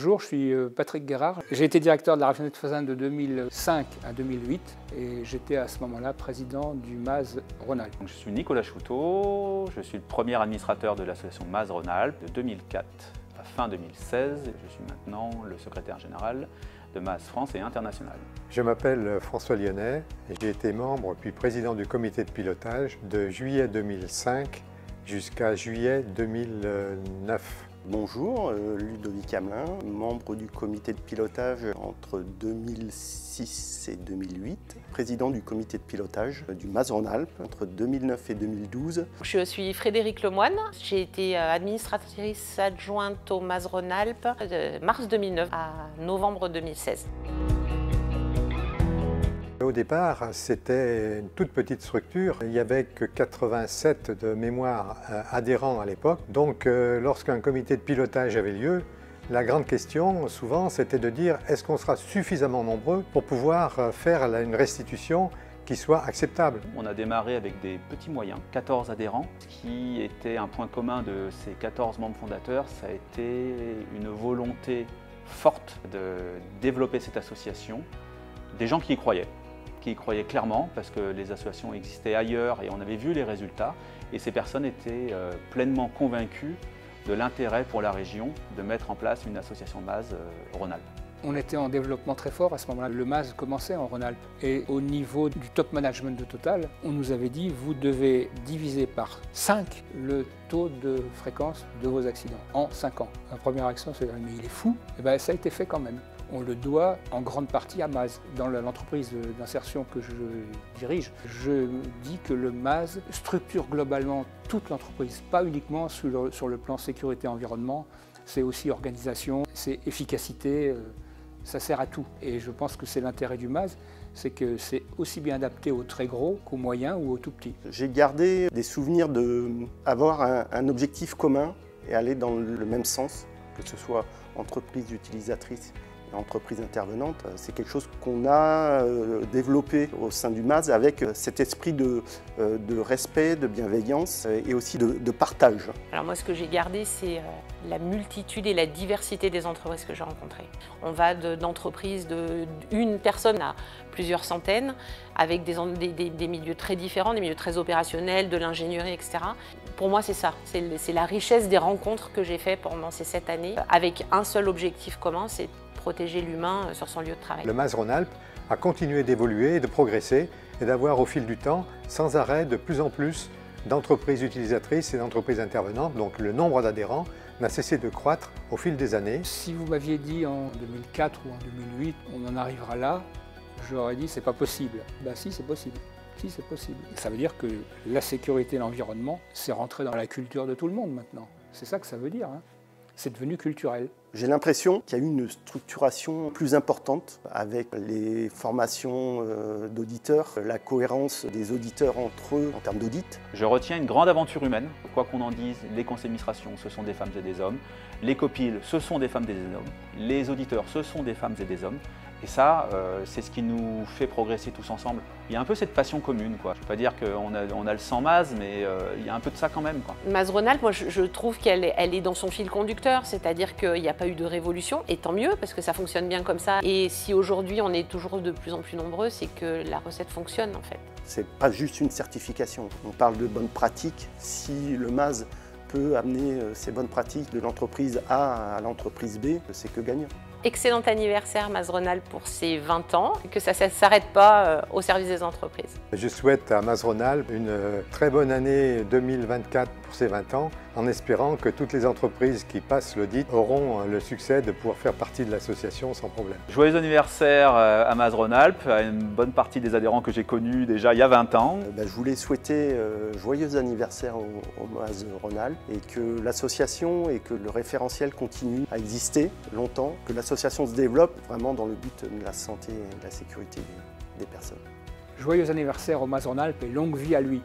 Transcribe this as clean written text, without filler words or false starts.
Bonjour, je suis Patrick Guérard. J'ai été directeur de la raffinerie de Fazin de 2005 à 2008 et j'étais à ce moment-là président du MAZ Rhône-Alpes. Je suis Nicolas Chouteau, je suis le premier administrateur de l'association MAZ Rhône-Alpes de 2004 à fin 2016. Je suis maintenant le secrétaire général de MAZ France et International. Je m'appelle François Lyonnais et j'ai été membre puis président du comité de pilotage de juillet 2005 jusqu'à juillet 2009. Bonjour, Ludovic Hamelin, membre du comité de pilotage entre 2006 et 2008, président du comité de pilotage du MAZ Rhône-Alpes entre 2009 et 2012. Je suis Frédéric Lemoine, j'ai été administratrice adjointe au MAZ Rhône-Alpes de mars 2009 à novembre 2016. Au départ, c'était une toute petite structure. Il n'y avait que 87 de mémoire adhérents à l'époque. Donc, lorsqu'un comité de pilotage avait lieu, la grande question, souvent, c'était de dire est-ce qu'on sera suffisamment nombreux pour pouvoir faire une restitution qui soit acceptable. On a démarré avec des petits moyens, 14 adhérents. Ce qui était un point commun de ces 14 membres fondateurs, ça a été une volonté forte de développer cette association, des gens qui y croyaient clairement parce que les associations existaient ailleurs et on avait vu les résultats et ces personnes étaient pleinement convaincues de l'intérêt pour la région de mettre en place une association MAZ Rhône-Alpes. On était en développement très fort à ce moment-là. Le MAZ commençait en Rhône-Alpes et au niveau du top management de Total, on nous avait dit vous devez diviser par 5 le taux de fréquence de vos accidents en 5 ans. La première action, c'est mais il est fou. Et bien, ça a été fait quand même. On le doit en grande partie à MAZ. Dans l'entreprise d'insertion que je dirige, je dis que le MAZ structure globalement toute l'entreprise, pas uniquement sur le plan sécurité-environnement, c'est aussi organisation, c'est efficacité, ça sert à tout. Et je pense que c'est l'intérêt du MAZ, c'est que c'est aussi bien adapté aux très gros qu'aux moyens ou aux tout petits. J'ai gardé des souvenirs d'avoir un objectif commun et aller dans le même sens, que ce soit entreprise utilisatrice, entreprise intervenante. C'est quelque chose qu'on a développé au sein du MAZ avec cet esprit de respect, de bienveillance et aussi de partage. Alors moi, ce que j'ai gardé, c'est la multitude et la diversité des entreprises que j'ai rencontrées. On va d'entreprises d'une personne à plusieurs centaines, avec des milieux très différents, des milieux très opérationnels, de l'ingénierie, etc. Pour moi, c'est ça. C'est la richesse des rencontres que j'ai faites pendant ces 7 années, avec un seul objectif commun, c'est protéger l'humain sur son lieu de travail. Le MAZ Rhône-Alpes a continué d'évoluer et de progresser et d'avoir au fil du temps, sans arrêt, de plus en plus d'entreprises utilisatrices et d'entreprises intervenantes. Donc le nombre d'adhérents n'a cessé de croître au fil des années. Si vous m'aviez dit en 2004 ou en 2008, on en arrivera là, j'aurais dit c'est pas possible. Ben si, c'est possible. Si, c'est possible. Ça veut dire que la sécurité et l'environnement, c'est rentré dans la culture de tout le monde maintenant. C'est ça que ça veut dire, hein. C'est devenu culturel. J'ai l'impression qu'il y a eu une structuration plus importante avec les formations d'auditeurs, la cohérence des auditeurs entre eux en termes d'audit. Je retiens une grande aventure humaine. Quoi qu'on en dise, les conseils d'administration, ce sont des femmes et des hommes. Les copiles, ce sont des femmes et des hommes. Les auditeurs, ce sont des femmes et des hommes. Et ça, c'est ce qui nous fait progresser tous ensemble. Il y a un peu cette passion commune, quoi. Je ne veux pas dire qu'on a le sang MAZ, mais il y a un peu de ça quand même, quoi. MAZ Rhône-Alpes, moi je trouve qu'elle est dans son fil conducteur, c'est-à-dire qu'il n'y a pas eu de révolution, et tant mieux, parce que ça fonctionne bien comme ça. Et si aujourd'hui on est toujours de plus en plus nombreux, c'est que la recette fonctionne en fait. C'est pas juste une certification, on parle de bonnes pratiques. Si le MAZ peut amener ces bonnes pratiques de l'entreprise A à l'entreprise B, c'est que gagnant. Excellent anniversaire MAZ Rhône-Alpes pour ses 20 ans, et que ça ne s'arrête pas au service des entreprises. Je souhaite à MAZ Rhône-Alpes une très bonne année 2024 pour ses 20 ans, en espérant que toutes les entreprises qui passent l'audit auront le succès de pouvoir faire partie de l'association sans problème. Joyeux anniversaire à MAZ Rhône-Alpes, à une bonne partie des adhérents que j'ai connus déjà il y a 20 ans. Je voulais souhaiter joyeux anniversaire au MAZ Rhône-Alpes et que l'association et que le référentiel continue à exister longtemps, que l'association se développe vraiment dans le but de la santé et de la sécurité des personnes. Joyeux anniversaire au MAZ Rhône-Alpes et longue vie à lui.